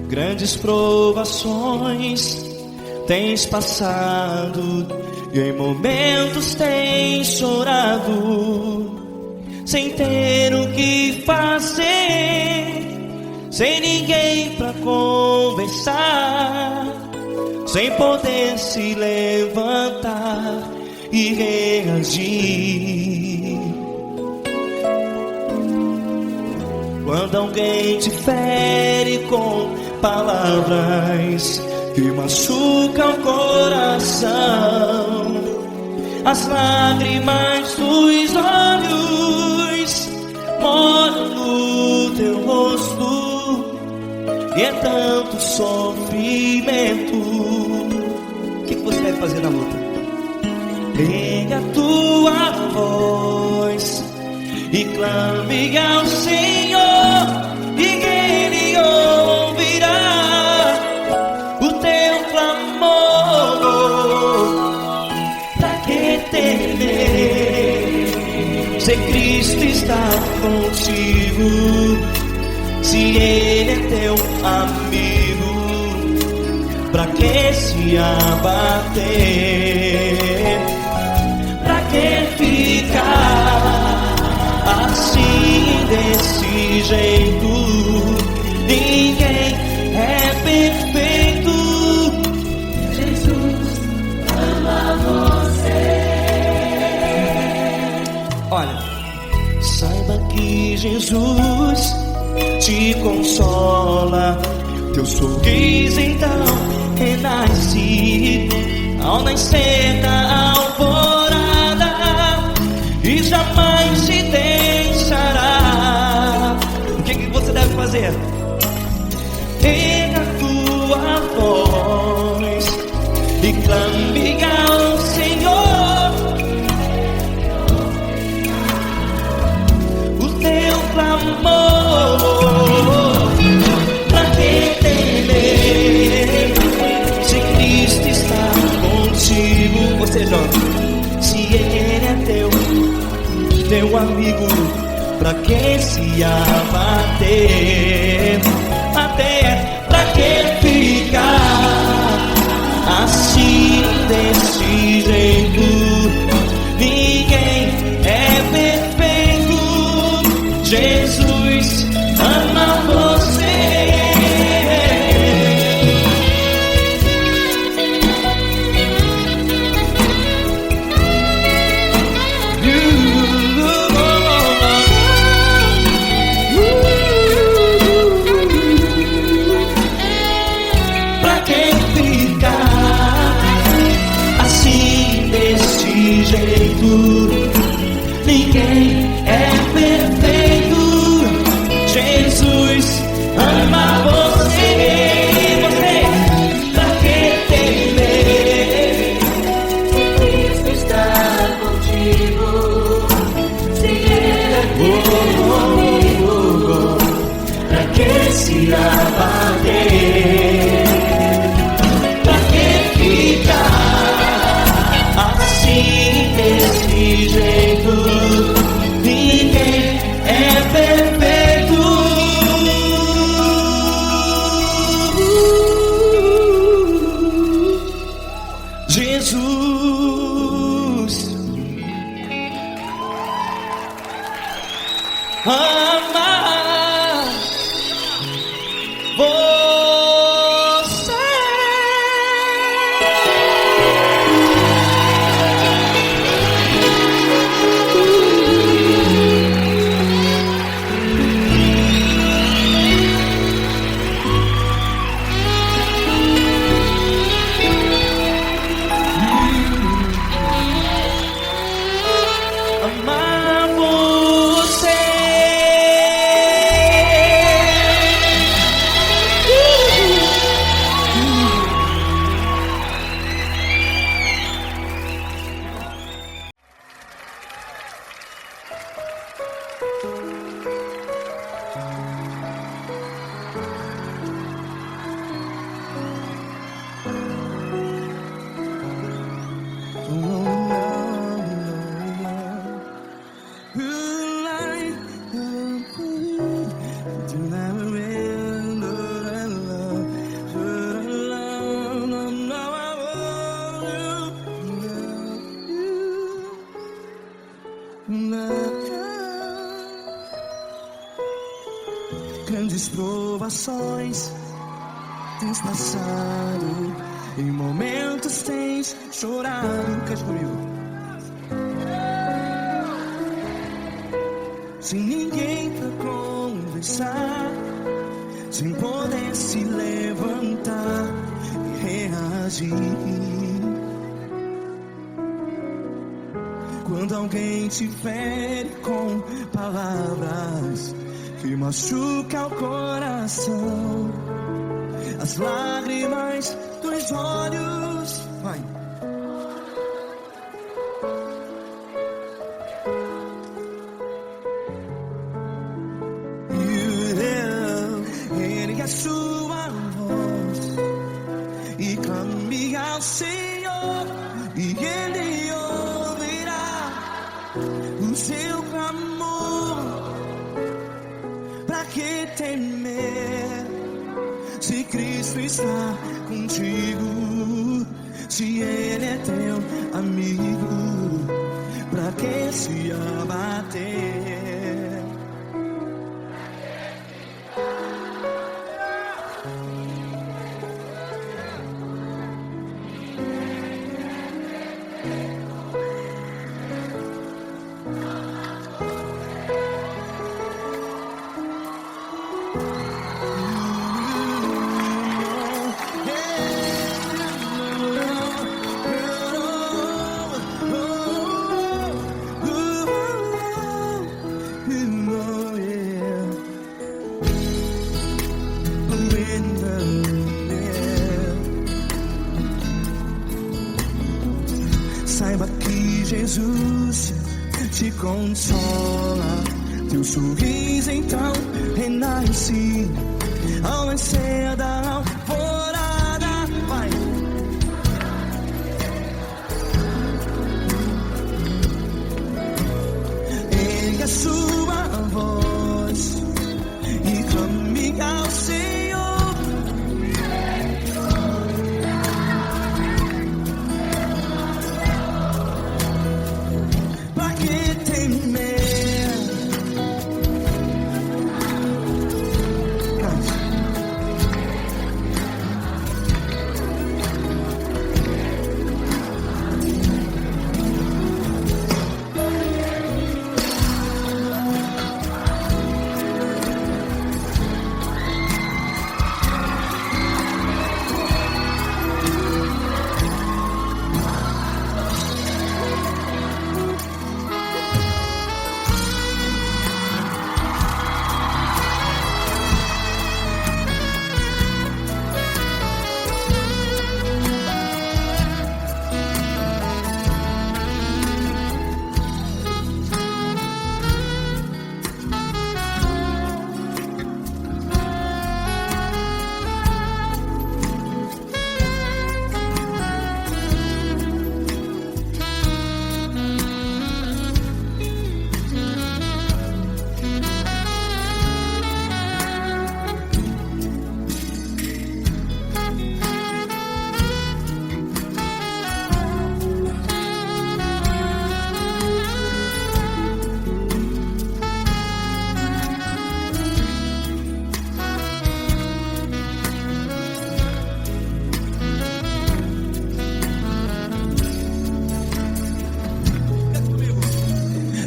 Grandes provações tens passado, e em momentos tens chorado, sem ter o que fazer, sem ninguém pra conversar, sem poder se levantar e reagir. Quando alguém te fere com palavras que machucam o coração, as lágrimas dos olhos moram no teu rosto, e é tanto sofrimento. O que você deve fazer na luta? Pega a tua voz e clame ao Senhor, e Ele ouvirá o teu clamor. Pra que temer, se Cristo está contigo, se Ele é teu amigo? Pra que se abater? Pra que ficar assim, desse jeito? Ninguém é perfeito. Jesus ama você. Olha, saiba que Jesus te consola. Teu sorriso então renasce ao nascer da alvorada, e jamais te deixará. O que você deve fazer? Pega a tua voz e clame ao Senhor, o teu clamor. Pra que temer, se Cristo está contigo? Você jovem, se Ele é teu amigo, pra que se abater? Até pra que ficar assim, desse jeito? Ninguém é perfeito. Jesus ama você. Ninguém é perfeito. Jesus ama você. Você, pra que temer? Cristo está contigo, se Ele é teu amigo. Pra que se abater? Pra que ficar assim, desse jeito? Ninguém é perfeito. Jesus ama você. Ooh. Grandes provações tens passado, em momentos tens chorado. Cante comigo. Sem ninguém pra conversar, sem poder se levantar e reagir. Quando alguém te fere com palavras que machuca o coração, as lágrimas dos olhos, vai. Ergue a sua voz e clame ao Senhor, e Ele ouvirá o seu clamor. Pra que temer, se Cristo está contigo? Se Ele é teu amigo, pra que se abater? Saiba que Jesus te consola, teu sorriso então renasce ao nascer da alvorada. Vai. Ergue a sua voz e clame ao Senhor.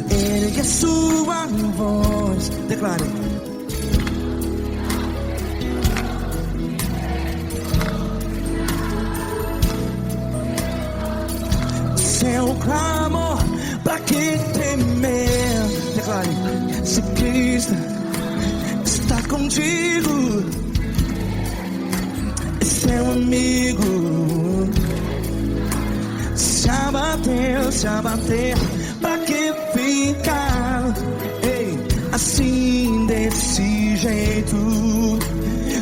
Ergue a sua voz, declare. Seu clamor, pra que temer? Declare. Se Cristo está contigo, é seu amigo. Se abater, pra que ficar? Ei, assim desse jeito,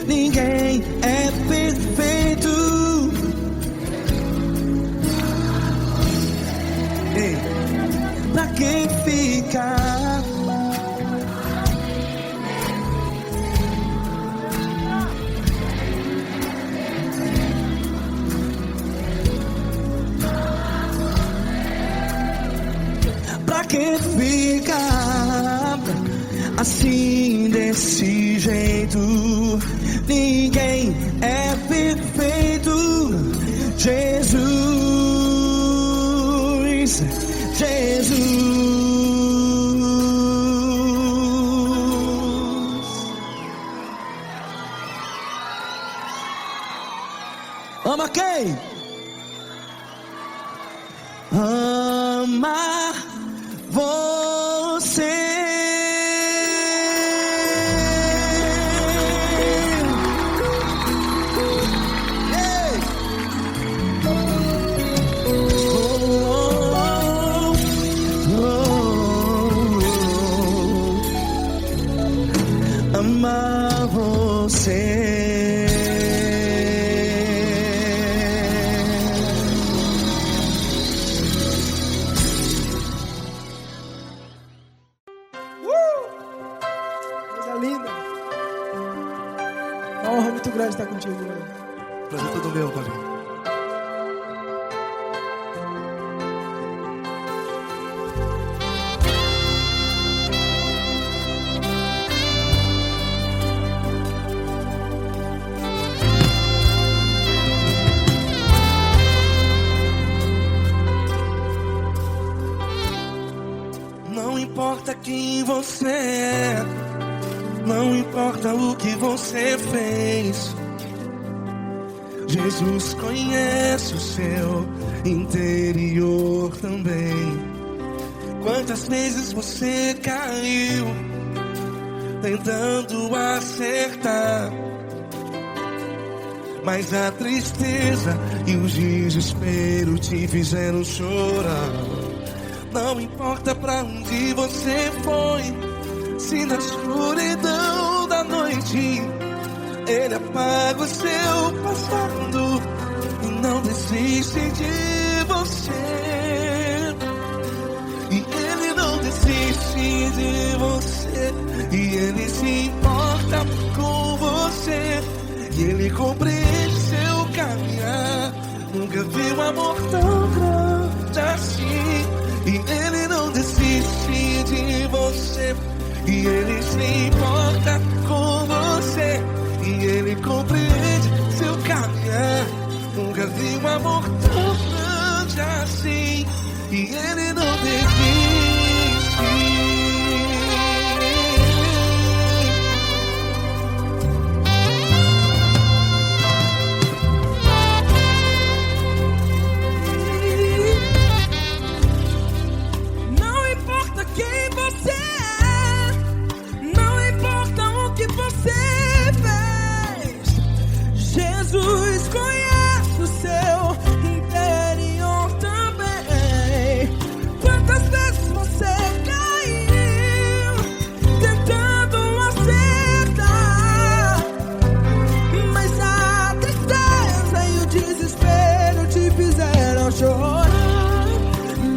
ninguém é perfeito. Ei, pra que ficar? Pra que ficar? ficar assim desse jeito. Ninguém é perfeito. Jesus, Jesus. Ama quem? Ama você. Ei! Ama você. Uma honra muito grande estar contigo, mano. Prazer todo meu, Paulinho. Não importa quem você é, não importa o que você fez, Jesus conhece o seu interior também. Quantas vezes você caiu tentando acertar, mas a tristeza e o desespero te fizeram chorar. Não importa pra onde você foi, se na escuridão da noite Ele apaga o seu passado e não desiste de você. E Ele não desiste de você, e Ele se importa com você, e Ele compreende seu caminhar. Nunca vi um amor tão grande assim. E Ele não desiste de você, e Ele se importa com você, e Ele compreende seu caminhar. Nunca vi um amor tão grande assim. E Ele não desiste. Quem você é, não importa o que você fez, Jesus conhece o seu interior também. Quantas vezes você caiu tentando acertar, mas a tristeza e o desespero te fizeram chorar.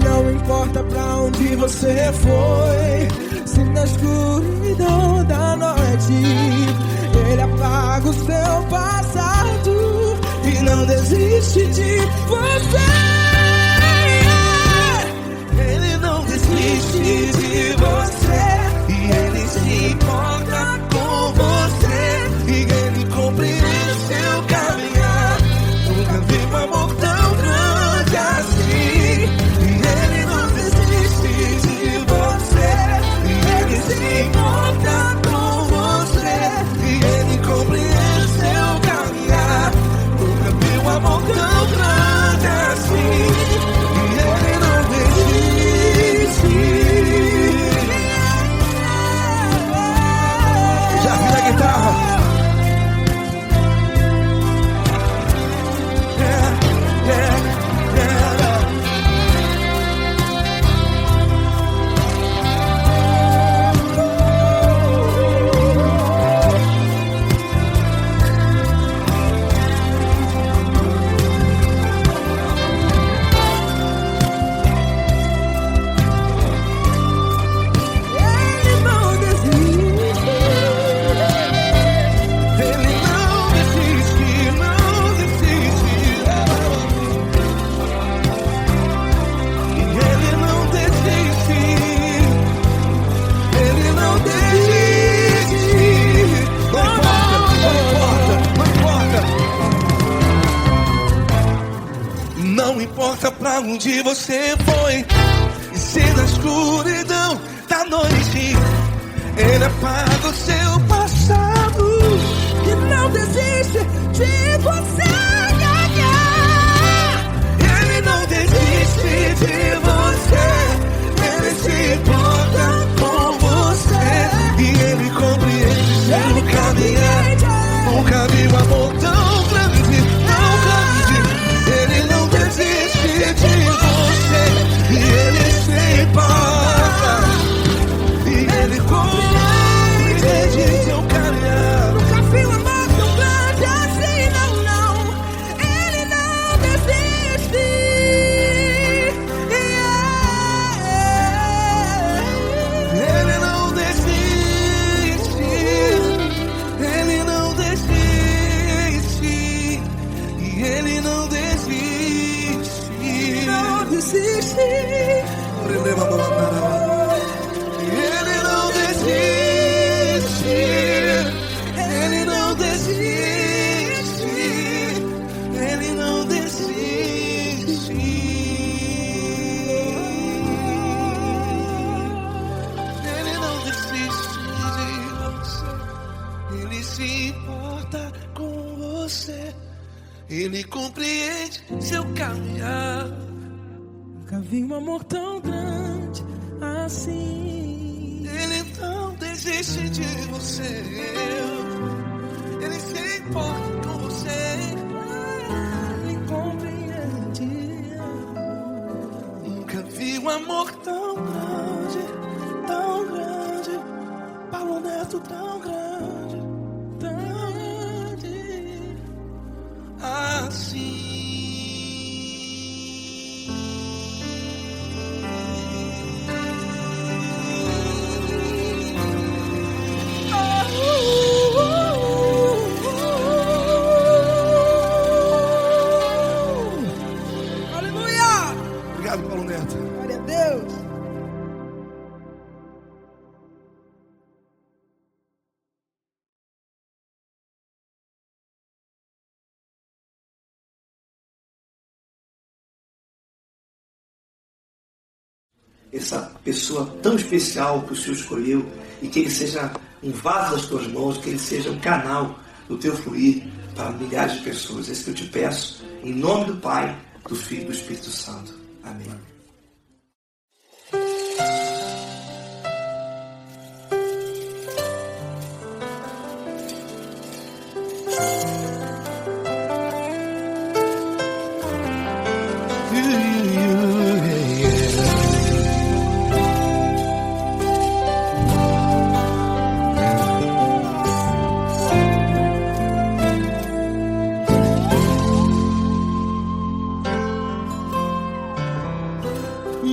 Não importa pra onde você foi, se na escuridão da noite Ele apaga o seu passado e não desiste de você. Ele não desiste de você, e Ele se importa com você, e Ele compreende seu caminhar. Nunca vi um amor tão grande assim. Se importa com você, e Ele compreende seu caminhar. Nunca vi um amor tão grande assim. E Ele não desiste. onde você foi. E se na escuridão da noite Ele apaga o seu passado E não desiste de você ganhar. Ele não desiste de você. Ele se importa com você. E Ele compreende seu caminhar. Nunca vi um amor tão grande, tão grande. Ele não desiste de você. E Ele se importa. E Ele compreende seu caminhar. Nunca vi um amor tão grande assim, não, não. Ele não desiste. Ele não desiste. Ele não desiste. E Ele não desiste. Não desiste. Releva a mão. Ele não desiste. Ele não desiste. Ele não desiste. Ele não desiste de você. Ele se importa com você. Ele compreende seu caminhar. Nunca vi um amor tão grande assim. Ele não desiste de você. Ele se importa com você. Ele compreende. Nunca vi um amor tão grande, tão grande. Paulo Neto tão grande, tão grande assim. Aleluia! Obrigado, Paulo Neto. Glória a Deus. Essa pessoa tão especial que o Senhor escolheu, e que Ele seja um vaso das tuas mãos, que Ele seja um canal do teu fluir para milhares de pessoas. É isso que eu te peço, em nome do Pai, do Filho e do Espírito Santo. Amém.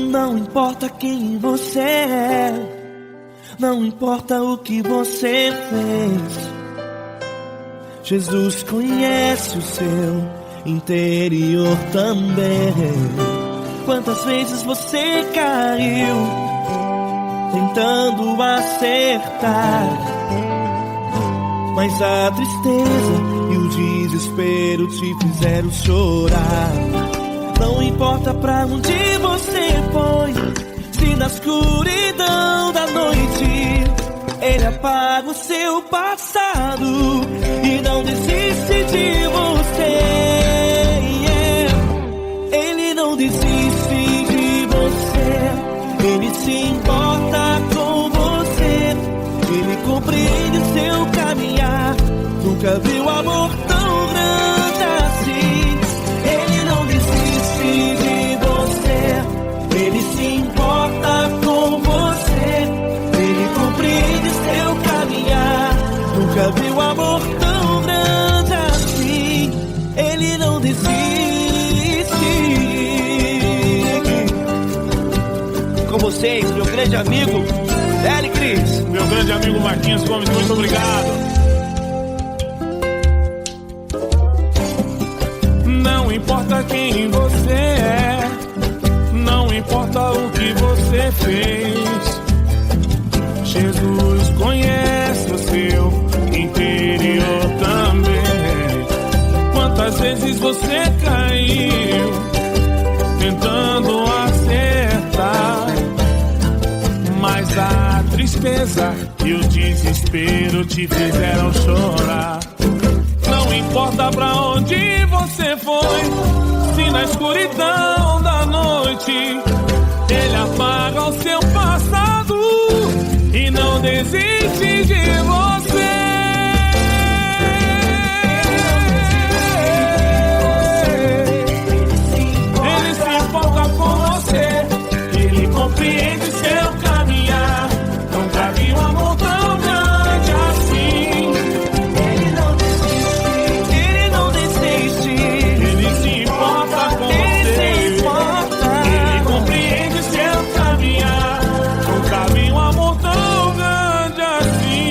Não importa quem você é, não importa o que você fez, Jesus conhece o seu interior também. Quantas vezes você caiu tentando acertar, mas a tristeza e o desespero te fizeram chorar. Não importa pra onde você foi, se na escuridão da noite Ele apaga o seu passado e não desiste de você. Ele não desiste de você. Ele se importa com você. Ele compreende seu caminhar. Nunca viu amor tão grande assim. Ele não desiste de você. Ele se importa com você. Ele compreende seu caminhar. Nunca viu amor tão grande assim. Ele não desiste. Com vocês, meu grande amigo L. Cris. Meu grande amigo Marquinhos Gomes, muito obrigado. Não importa quem você é, não importa o que você fez, Jesus conhece o seu interior também. Quantas vezes você caiu tentando tristeza e o desespero te fizeram chorar. Não importa pra onde você foi, se na escuridão da noite ele apaga o seu passado e não desiste de você. Ele se importa com você, ele compreende seu caminhar. Nunca vi um amor tão grande assim. Ele não desiste, ele não desiste. Ele se importa com você, ele compreende seu caminhar. Nunca vi um amor tão grande assim.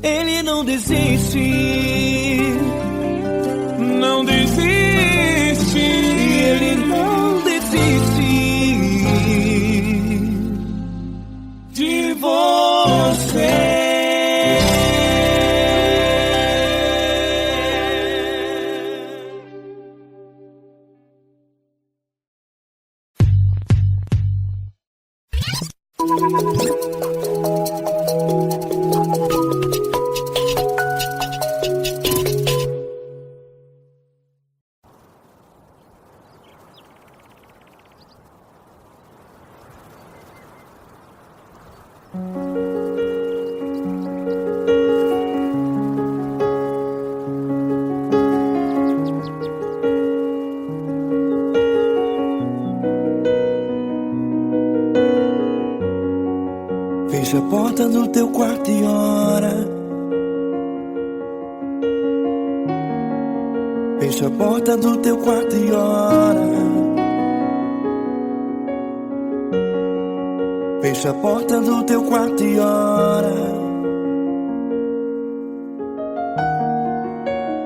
Ele não desiste, não desiste. ele não desiste De você. Fecha a porta do teu quarto e ora. Fecha a porta do teu quarto e ora. Fecha a porta do teu quarto e ora.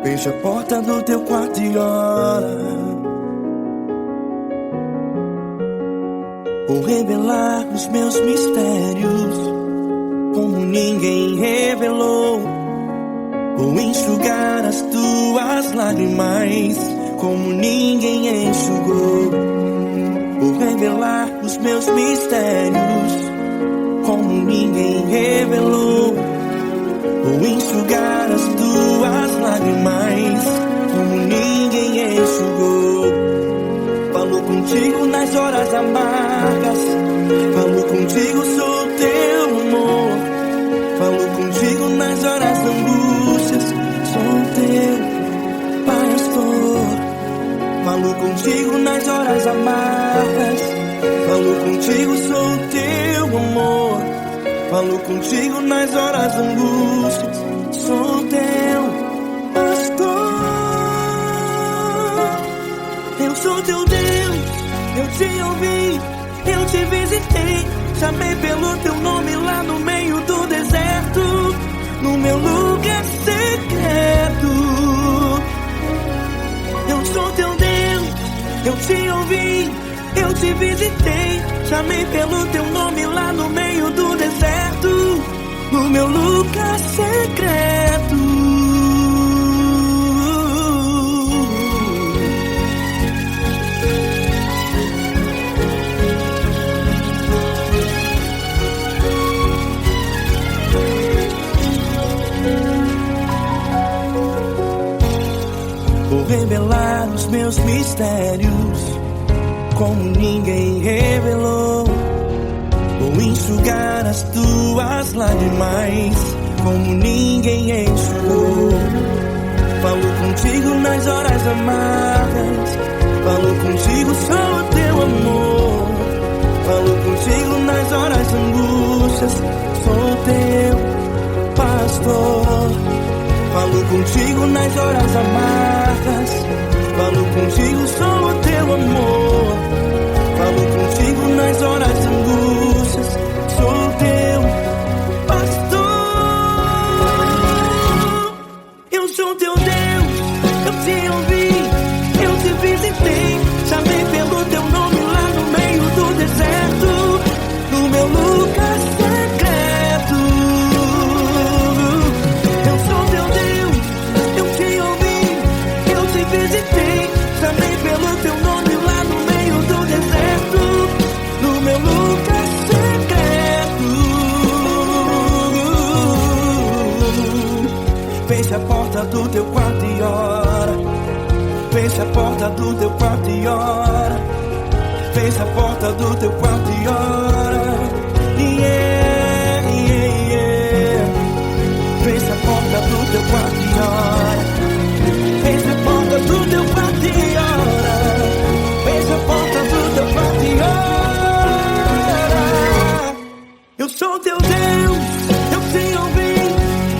Fecha a porta do teu quarto e ora. Vou revelar os meus mistérios como ninguém revelou. Vou enxugar as tuas lágrimas como ninguém enxugou. Vou revelar os meus mistérios como ninguém revelou. Vou enxugar as tuas lágrimas como ninguém enxugou. Falo contigo nas horas amargas, falo contigo, sou teu amor. Falo contigo nas horas da angústias, sou teu pastor. Falo contigo nas horas amargas, falo contigo, sou teu amor. Falo contigo nas horas da angústias, sou teu pastor. Eu sou teu Deus, eu te ouvi, eu te visitei. Chamei pelo teu nome lá no meio do deserto, no meu lugar secreto. Eu sou teu Deus, eu te ouvi, eu te visitei. Chamei pelo teu nome lá no meio do deserto, no meu lugar secreto. Vou revelar os meus mistérios como ninguém revelou. Vou enxugar as tuas lágrimas como ninguém enxugou. Falo contigo nas horas amargas, falo contigo, sou teu amor. Falo contigo nas horas angústias, sou teu pastor. Falo contigo nas horas amargas, falo contigo, sou o teu amor. Falo contigo nas horas angústias, sou teu pastor. Eu sou teu Deus, eu te ouvi, eu te visitei. Chamei pelo teu nome lá no meio do deserto, no meu lugar secreto. Eu sou teu Deus, eu te ouvi, eu te visitei. Chamei Feche a porta do teu quarto e ora. Feche a porta do teu quarto e ora. Feche a porta do teu quarto e ora. Yeah, yeah, yeah. Feche a porta do teu quarto e ora. Feche a porta do teu quarto e ora. Feche a porta do teu quarto e ora. Eu sou teu Deus, eu te ouvi,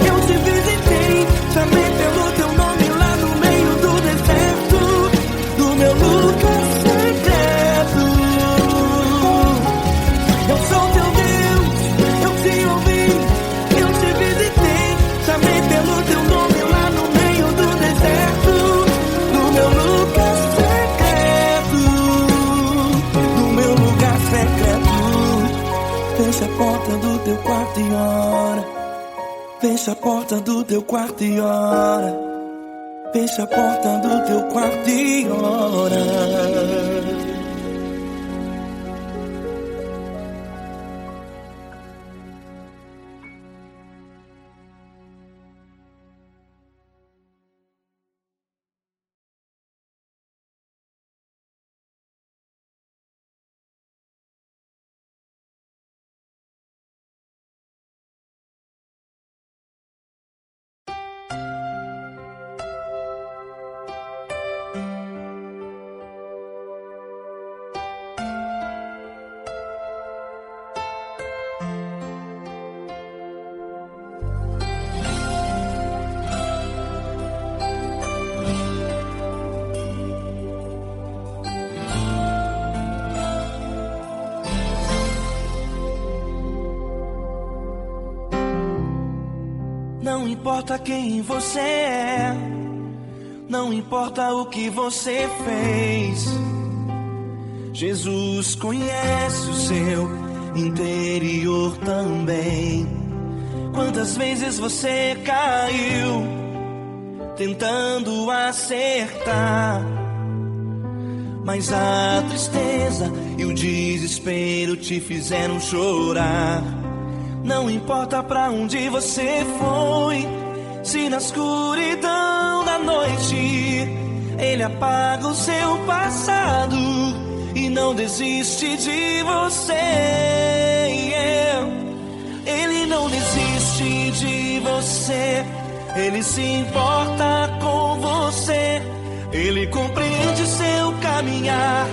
eu te visitei, chamei pelo teu nome lá no meio do deserto, do meu lugar secreto. Eu sou teu Deus, eu te ouvi, eu te visitei, chamei pelo teu nome lá no meio do deserto, do meu lugar secreto, do meu lugar secreto. Fecha a porta do teu quarto e ora. Fecha a porta do teu quarto e ora. Fecha a porta do teu quarto e ora. Não importa quem você é, não importa o que você fez, Jesus conhece o seu interior também. Quantas vezes você caiu tentando acertar, mas a tristeza e o desespero te fizeram chorar. Não importa pra onde você foi, se na escuridão da noite Ele apaga o seu passado e não desiste de você. Ele não desiste de você, Ele se importa com você, Ele compreende seu caminhar.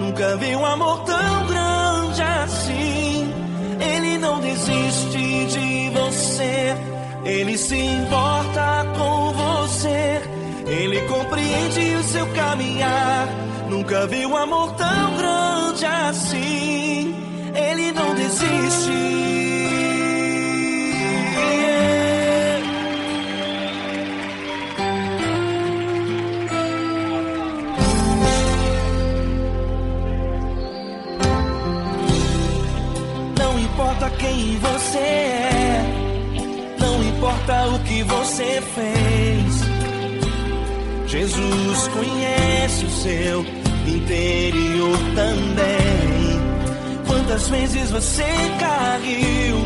Nunca vi um amor tão grande assim. Ele não desiste de você, Ele se importa com você, Ele compreende o seu caminhar. Nunca vi um amor tão grande assim. Ele não desiste. Não importa quem você é, não importa o que você fez, Jesus conhece o seu interior também. Quantas vezes você caiu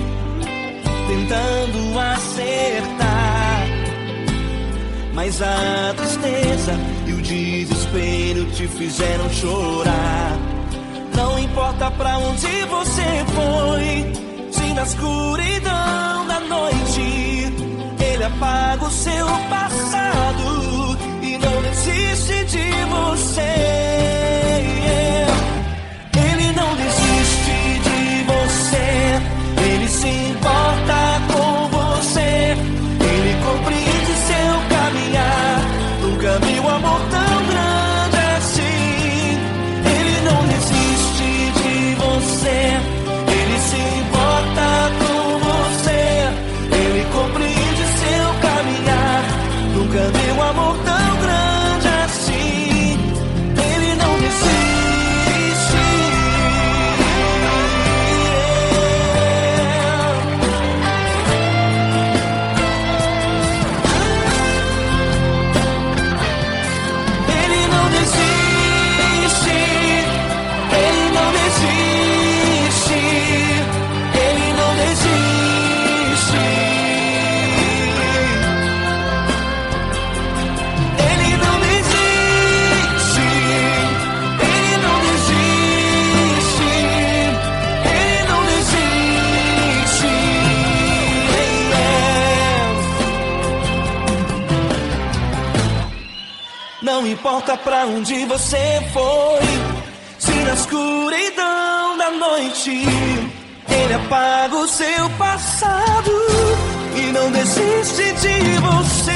tentando acertar, mas a tristeza e o desespero te fizeram chorar. Não importa pra onde você foi, se na escuridão da noite Ele apaga o seu passado e não desiste de você. Ele não desiste de você, Ele se importa com você, Ele compreende seu caminhar. Nunca vi um amor tão grande assim. Ele não desiste de você, Ele se importa com você, Ele compreende seu caminhar. importa pra onde você foi, se na escuridão da noite ele apaga o seu passado e não desiste de você.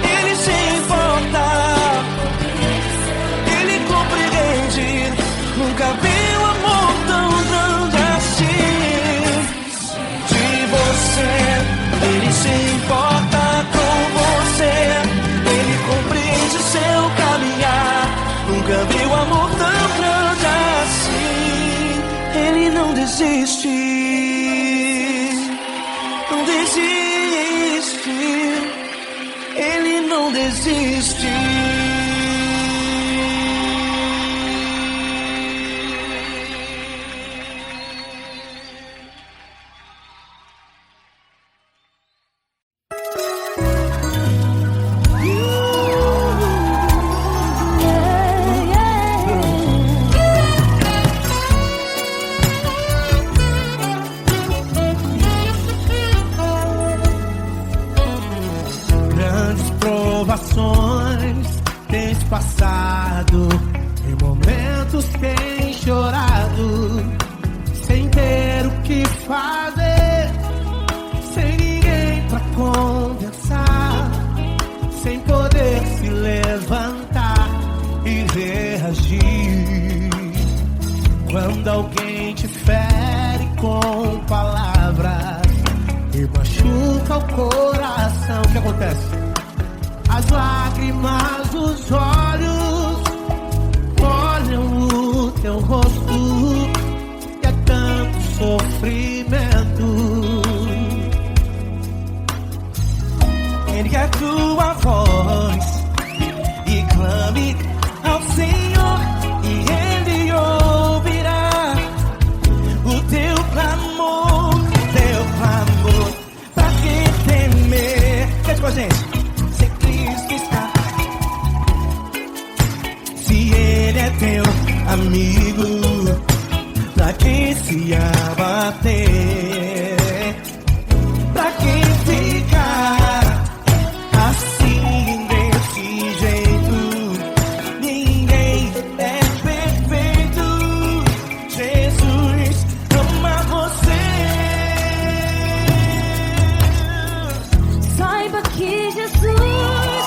Ele se importa, ele compreende, nunca viu amor tão grande assim de você. Ele se importa com você, ele compreende seu caminhar, nunca viu amor tão grande assim. Ele não desiste, não desiste, ele não desiste. Tens passado, em momentos tens chorado, sem ter o que fazer, sem ninguém pra conversar, sem poder se levantar e reagir. Quando alguém te fere com palavras e machuca o coração, o que acontece? As lágrimas dos olhos molham o teu rosto, e é tanto sofrimento. Ergue a tua voz e clame ao Senhor, e Ele ouvirá o teu clamor, pra que temer? Cante com a gente. Ele é teu amigo, pra que se abater? Pra que ficar assim desse jeito? Ninguém é perfeito. Jesus ama você. Saiba que Jesus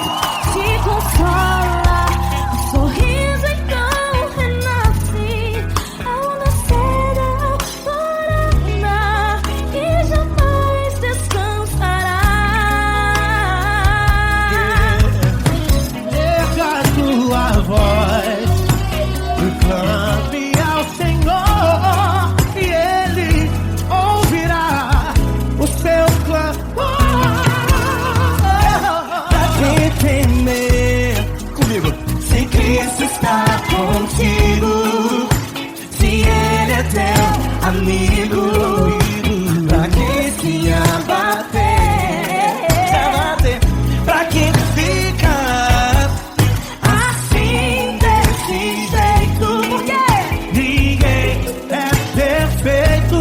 te consola. Contigo, se Ele é teu amigo, pra que se abater? Pra que ficar assim desse jeito? Porque ninguém é perfeito.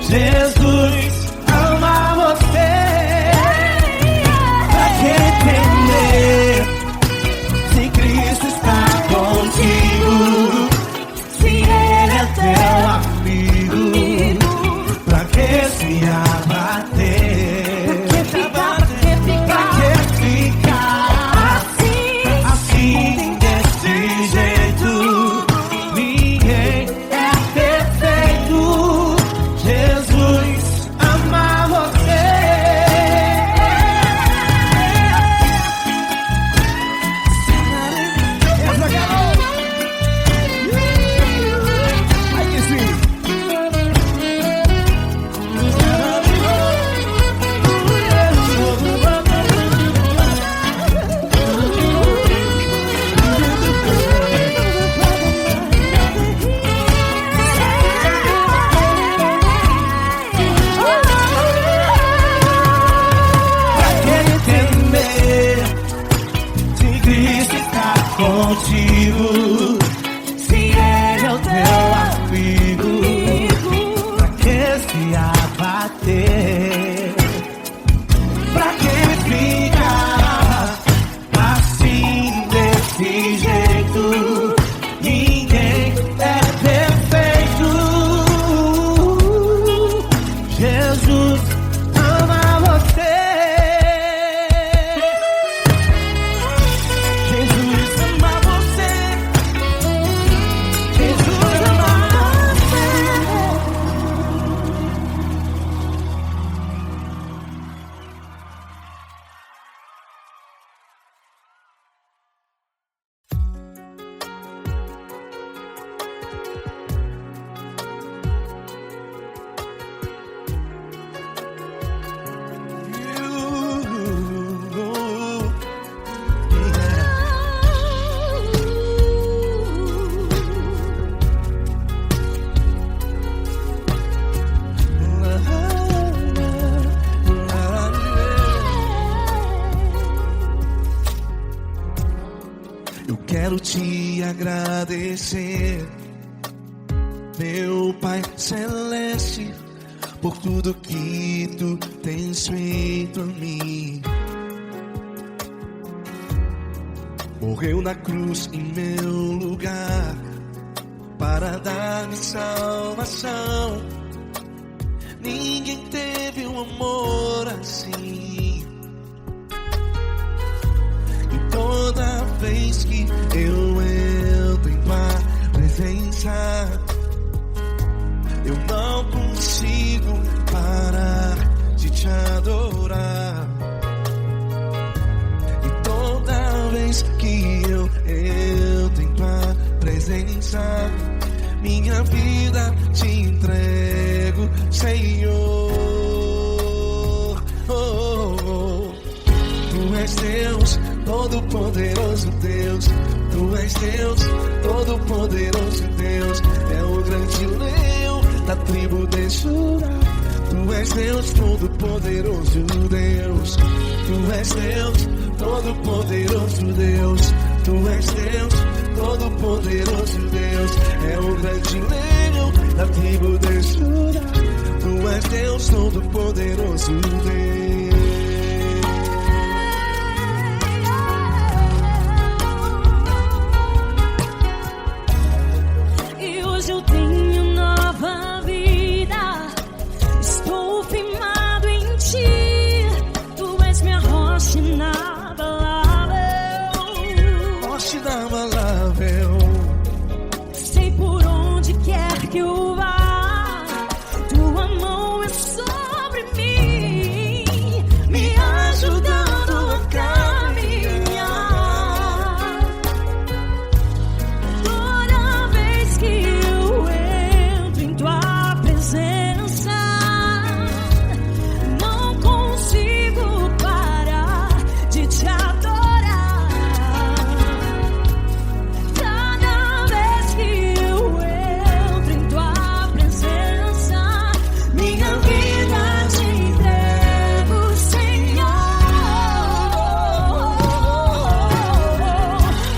Jesus ama você. Pra que temer se Cristo está contigo? Se Ele é teu amigo, pra que se abater? Pra que ficar assim desse jeito? Ninguém é perfeito. Jesus ama você. Contigo, se Ele é o teu amigo, pra que se abater? Eu quero te agradecer, meu Pai Celeste, por tudo que tu tens feito a mim. Morreu na cruz em meu lugar para dar-me salvação. Ninguém teve um amor assim. E toda vez que eu entro em tua presença, eu não consigo parar de te adorar. E toda vez que eu entro em tua presença, minha vida te entrego, Senhor. Oh, oh, oh. Tu és Deus, Todo-Poderoso Deus. Tu és Deus, Todo-Poderoso Deus. É o grande leão da tribo de Judá. Tu és Deus, Todo-Poderoso Deus. Tu és Deus, Todo-Poderoso Deus. Tu és Deus, Todo-Poderoso Deus. É o grande leão da tribo de Judá. Tu és Deus, Todo-Poderoso Deus. Eu tenho nova vida, estou firmado em ti. Tu és minha rocha inabalável, Rocha inabalável. sei por onde quer que eu vá, tua mão é sobre mim, me ajudando a caminhar. Toda vez que eu entro em tua presença, não consigo parar de te adorar. Cada vez que eu entro em tua presença, minha vida te entrego, Senhor.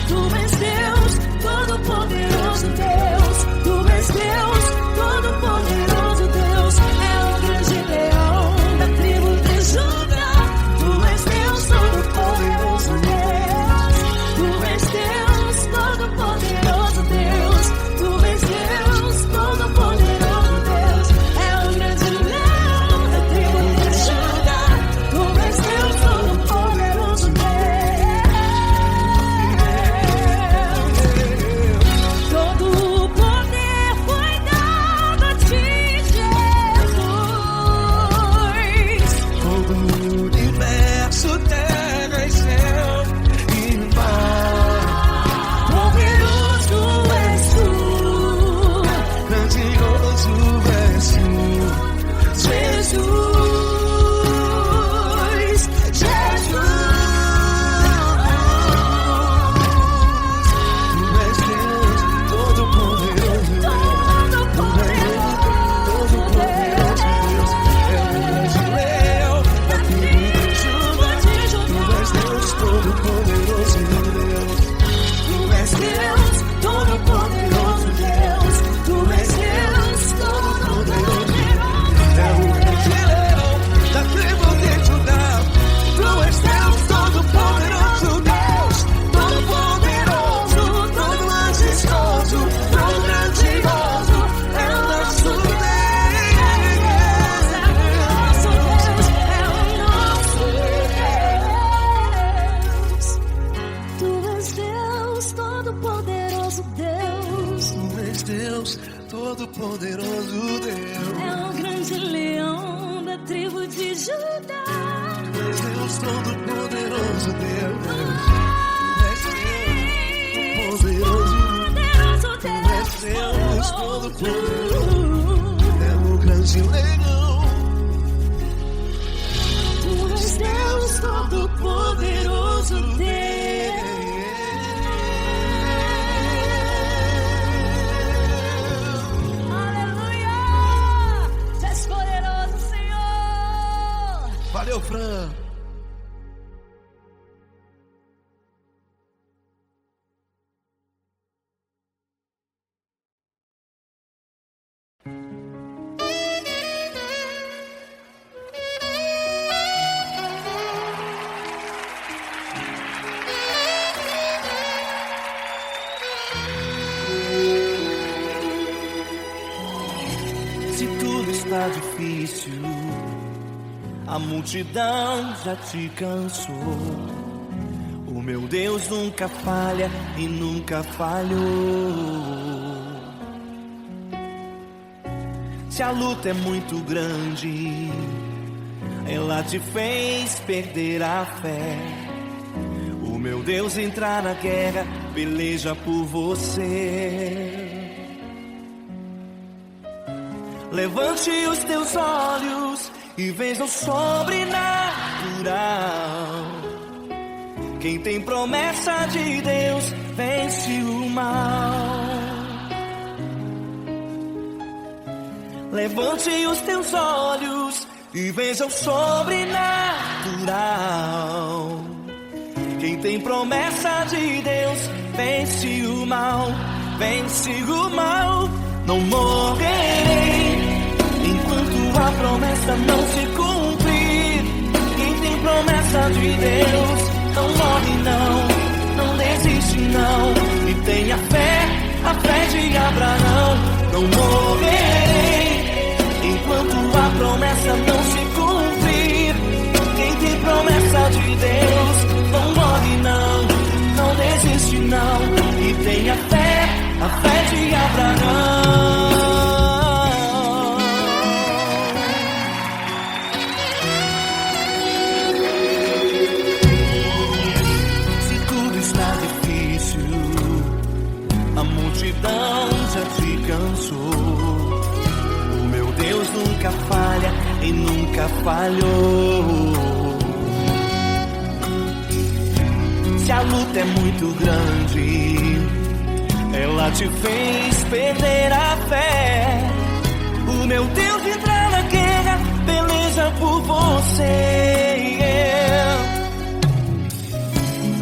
Tu és Deus, Todo-Poderoso Deus. Tu és Deus, Todo-Poderoso Deus. É o grande leão da tribo de Judá. Tu és Deus, Todo-Poderoso Deus. Tu és Deus, Todo-Poderoso Deus. Tu és Deus, Todo-Poderoso Deus. É o grande leão da tribo de Judá. Tu és Deus, Todo-Poderoso Deus. Todo o poder foi dado a ti, Jesus. Todo o universo, terra e céu e mar. Poderoso és tu, Grandioso és tu, Jesus. Jesus. Tu és Deus, Todo-Poderoso Deus. Todo-Poderoso Deus. É o grande leão da tribo de Judá. Tu és Deus, Todo-Poderoso Deus. Tu és Deus, Todo-Poderoso Deus. Tu és Deus, Todo-Poderoso Deus. É o grande leão da tribo de Judá. Tu és Deus, Todo-Poderoso Deus. Todo-Poderoso, todo majestoso, todo grandioso. É o nosso Todo-Poderoso Deus. Tu és Deus, Todo-Poderoso Deus. É o grande leão da tribo de Judá. Tu és Deus, Todo-Poderoso Deus. Tu és Deus, Todo-Poderoso. Tu és Deus, Todo-Poderoso. É o grande leão. Tu és Deus, Todo-Poderoso Deus. Aleluia! Tu és poderoso, Senhor. Valeu, Fran. está difícil, a multidão já te cansou. O meu Deus nunca falha e nunca falhou. Se a luta é muito grande, ela te fez perder a fé. O meu Deus entrar na guerra, peleja por você. Levante os teus olhos e veja o sobrenatural. Quem tem promessa de Deus vence o mal. Levante os teus olhos e veja o sobrenatural. Quem tem promessa de Deus vence o mal, vence o mal. Não morrerei enquanto a promessa não se cumprir. Quem tem promessa de Deus não morre não desiste não. E tenha fé, a fé de Abraão. Não morrerei enquanto a promessa não se cumprir. Quem tem promessa de Deus não morre não desiste não. E tenha fé, a fé de Abraão. Se tudo está difícil, a multidão já te cansou. O meu Deus nunca falha e nunca falhou. Se a luta é muito grande, ela te fez perder a fé. O meu Deus entrar na guerra, peleja por você.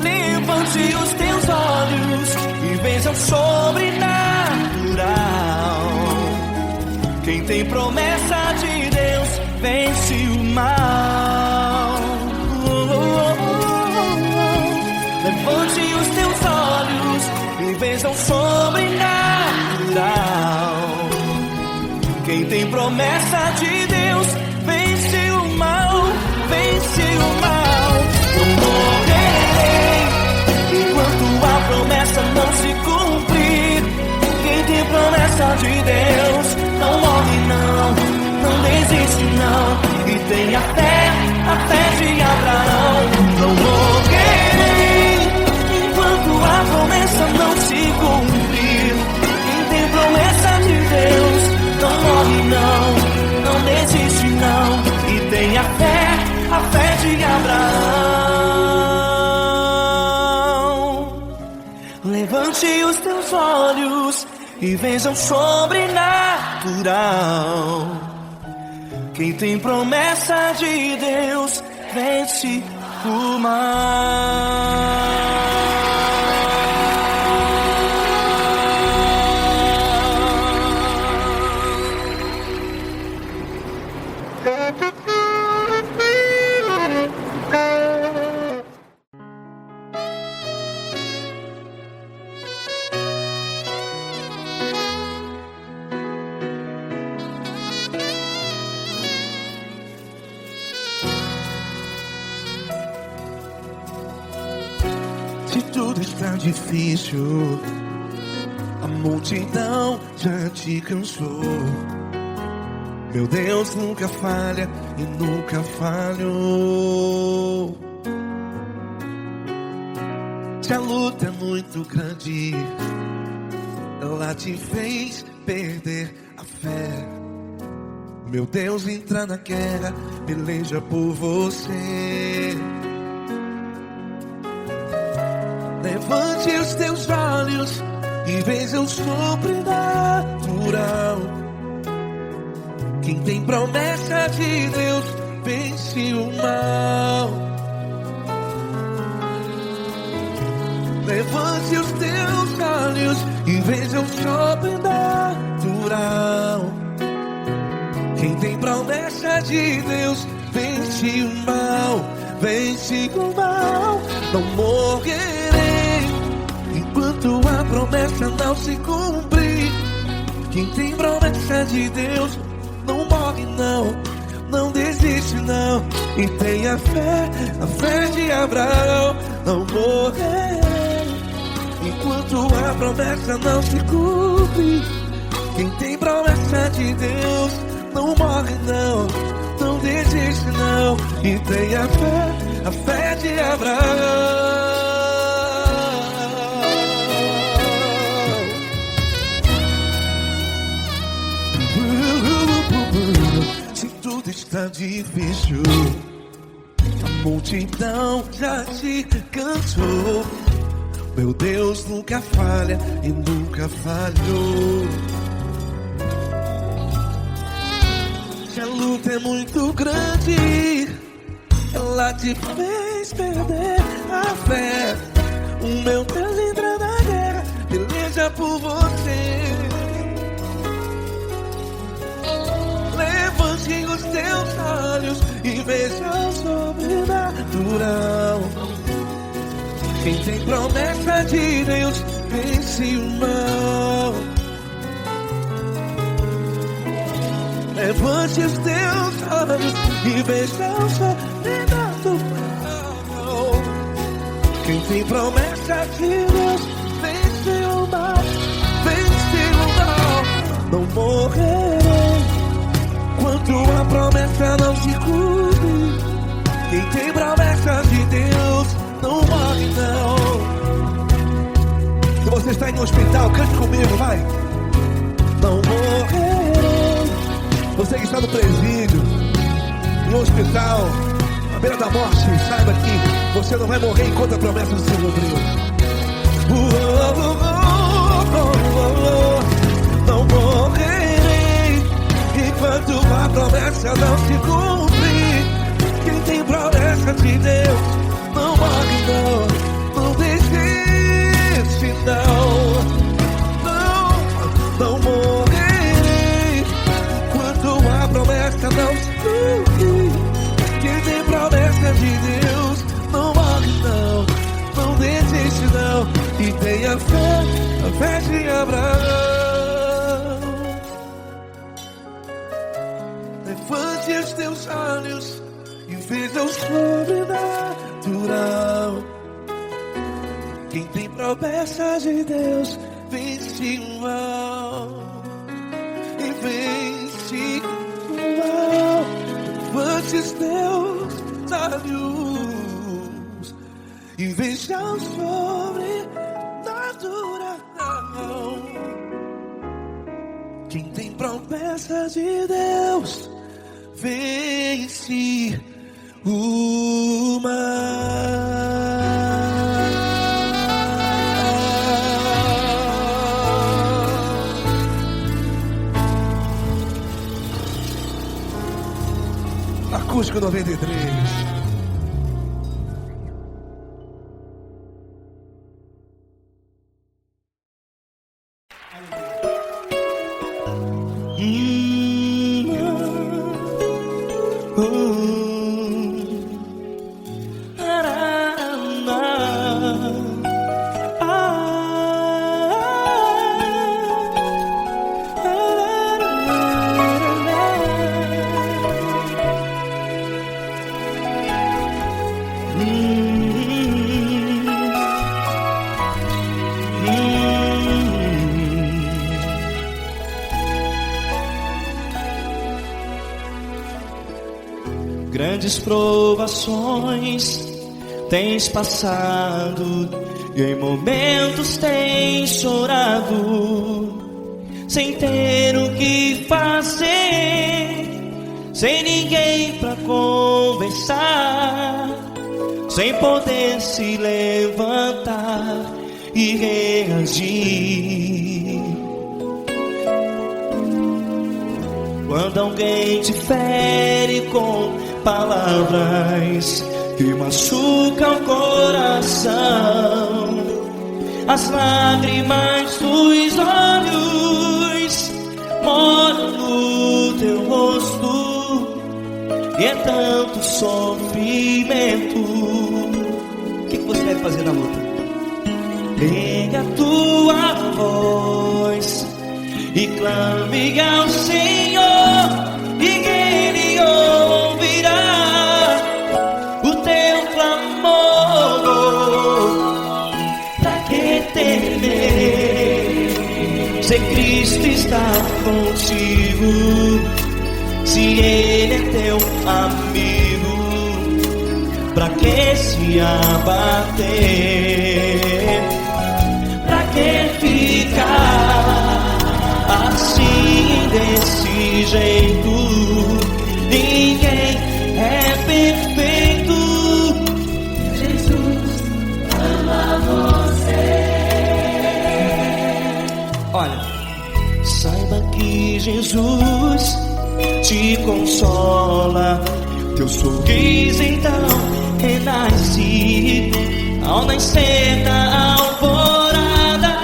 Levante os teus olhos e veja o sobrenatural. Quem tem promessa de Deus vence o mal. Levante os teus olhos e veja o sobrenatural. Quem tem promessa de Deus vence o mal, vence o mal. Não morrerei enquanto a promessa não se cumprir. Quem tem promessa de Deus não morre não desiste não. E tenha fé, a fé de Abraão. Não morrerei enquanto a promessa não se cumprir. Quem tem promessa de Deus não morre não desiste não. E tenha fé, a fé de Abraão. Levante os teus olhos e veja o sobrenatural. Quem tem promessa de Deus vence o mal. Se tudo está difícil, a multidão já te cansou. Meu Deus nunca falha e nunca falhou. Se a luta é muito grande, ela te fez perder a fé. Meu Deus entra na guerra, peleja por você. Levante os teus olhos e veja o sobrenatural. Quem tem promessa de Deus vence o mal. Levante os teus olhos e veja o sobrenatural. Quem tem promessa de Deus vence o mal, vence o mal. Não morrerei enquanto a promessa não se cumprir. Quem tem promessa de Deus não morre não, não desiste não. E tenha fé, a fé de Abraão, não morrerei enquanto a promessa não se cumpre. Quem tem promessa de Deus não morre não, não desiste não. E tenha fé, a fé de Abraão. Se tudo está difícil, a multidão já te cansou, meu Deus nunca falha e nunca falhou. Se a luta é muito grande, ela te fez perder a fé. O meu Deus entra na guerra, peleja por você. Levante os teus olhos e veja o sobrenatural. Quem tem promessa de Deus vence o mal. Levante os teus olhos e veja o sobrenatural. Quem tem promessa de Deus vence o mal, vence o mal. Não morrerei enquanto a promessa não se cumpre. Quem tem promessa de Deus não morre não. Se você está em um hospital, cante comigo, vai. Não morrerei. Você que está no presídio, em um hospital, à beira da morte, saiba que você não vai morrer enquanto a promessa não se cumpriu. Não morrerei enquanto a promessa não se cumpre. Quem tem promessa de Deus não morre não, não desiste não. Não morrerei enquanto a promessa não se cumpre. Quem tem promessa de Deus não morre não, não desiste não. E tenha fé, a fé de Abraão. Levante os teus olhos e veja o sobrenatural. Quem tem promessa de Deus vence o mal, e vence o mal. Levante os teus olhos e veja o sobrenatural. Quem tem promessa de Deus vence o mal. Acústico 93. Grandes provações tens passado e em momentos tens chorado, sem ter o que fazer, sem ninguém pra conversar, sem poder se levantar e reagir. Quando alguém te fere com palavras que machucam o coração, as lágrimas dos olhos molham no teu rosto, e é tanto sofrimento. O que você deve fazer na luta? Erga a tua voz e clame ao Senhor. temer, se Cristo está contigo, se Ele é teu amigo, pra que se abater? Pra que ficar assim desse jeito? Ninguém é perfeito. Jesus ama você. Olha, saiba que Jesus te consola, teu sorriso então renasce ao nascer da alvorada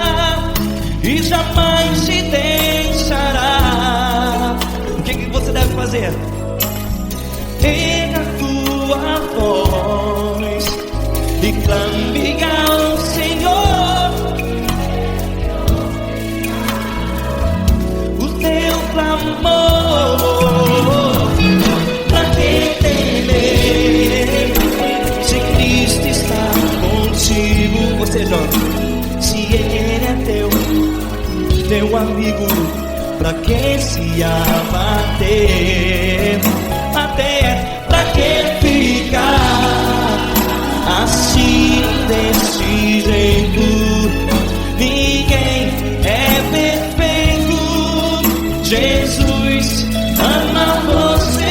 e jamais te deixará. O que você deve fazer? Erga a tua voz e clame ao Senhor. O teu clamor, pra que temer, se Cristo está contigo? Você jovem, se Ele é teu amigo, pra que se abater? Até pra que ficar assim desse jeito? Ninguém é perfeito. Jesus ama você.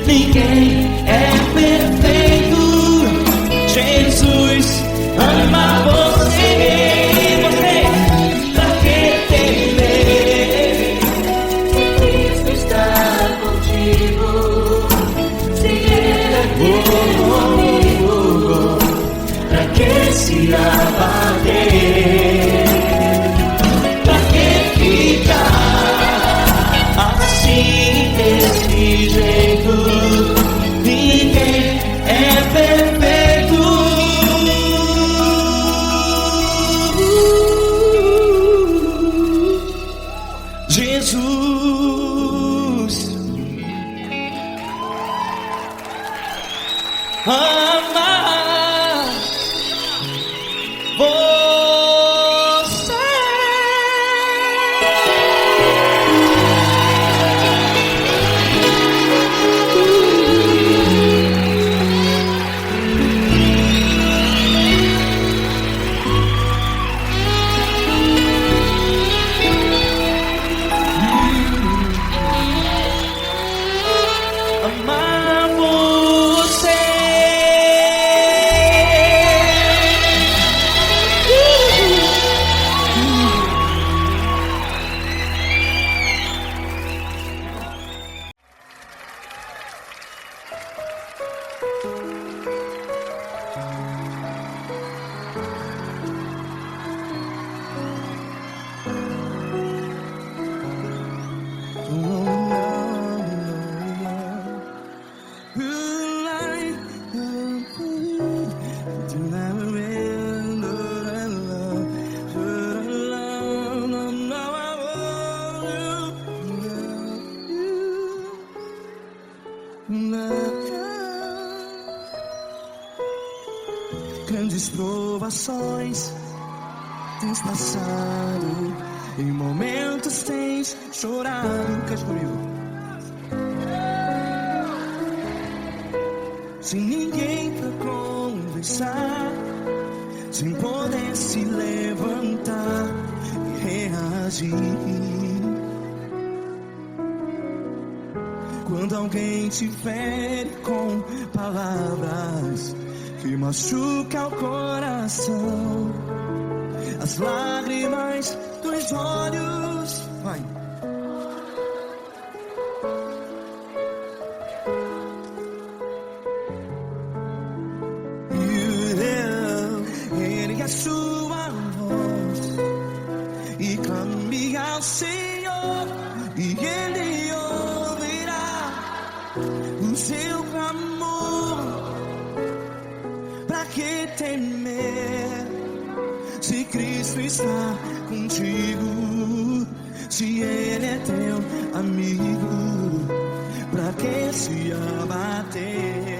Ninguém é perfeito. Jesus ama você. Pra que temer? Cristo está contigo, se Ele é teu amigo, Pra que se abater? Pra que ficar assim desse jeito? Ninguém é perfeito. Jesus ama você. Amar você. Grandes provações tens passado, em momentos tens chorado. Cante comigo. Sem ninguém pra conversar, sem poder se levantar e reagir. Quando alguém te fere com palavras que machuca o coração, as lágrimas dos olhos, vai. Ergue a sua voz e clame ao Senhor, e Ele ouvirá. o seu clamor. Pra que temer, se Cristo está contigo, se Ele é teu amigo? Pra que se abater?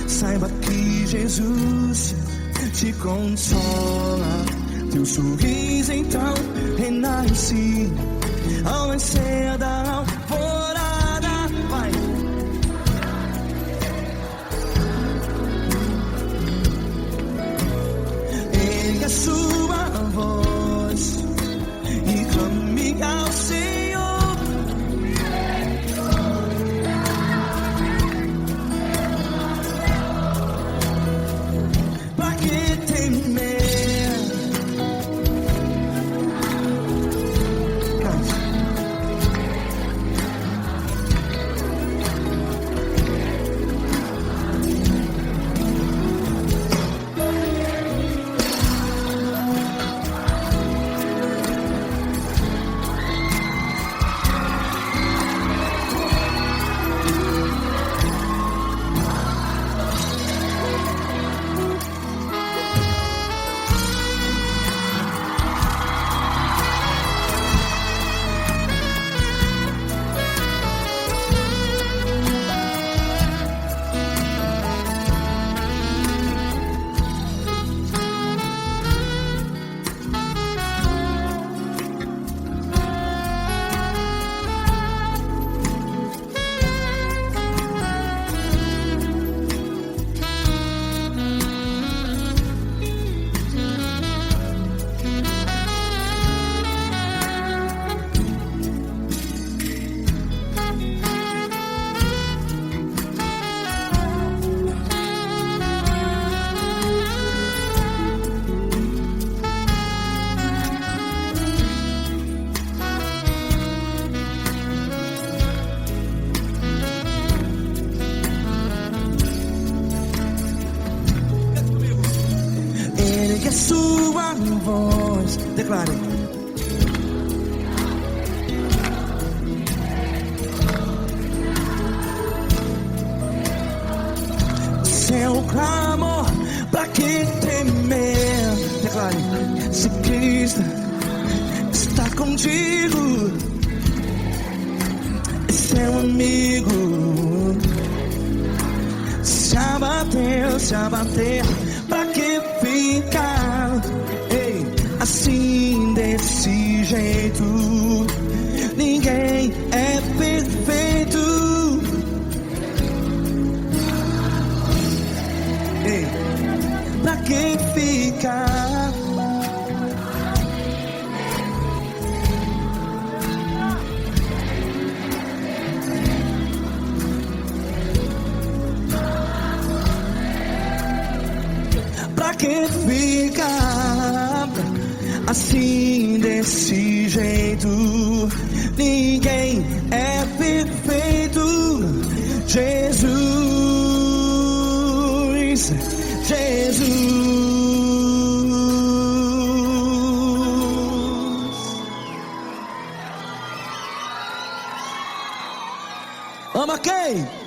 Saiba que Jesus te consola, teu sorriso então renasce ao nascer da alvorada. Vai. Ergue a sua voz e clame ao Senhor. Ergue a sua voz, declare. Seu clamor, pra que temer? Declare. Se Cristo está contigo, é seu amigo. Se abater, pra que ficar, ei, assim desse jeito? Ninguém é perfeito. Ei, pra que ficar? Pra que ficar assim desse jeito? Ninguém é perfeito. Jesus, Jesus. Ama quem?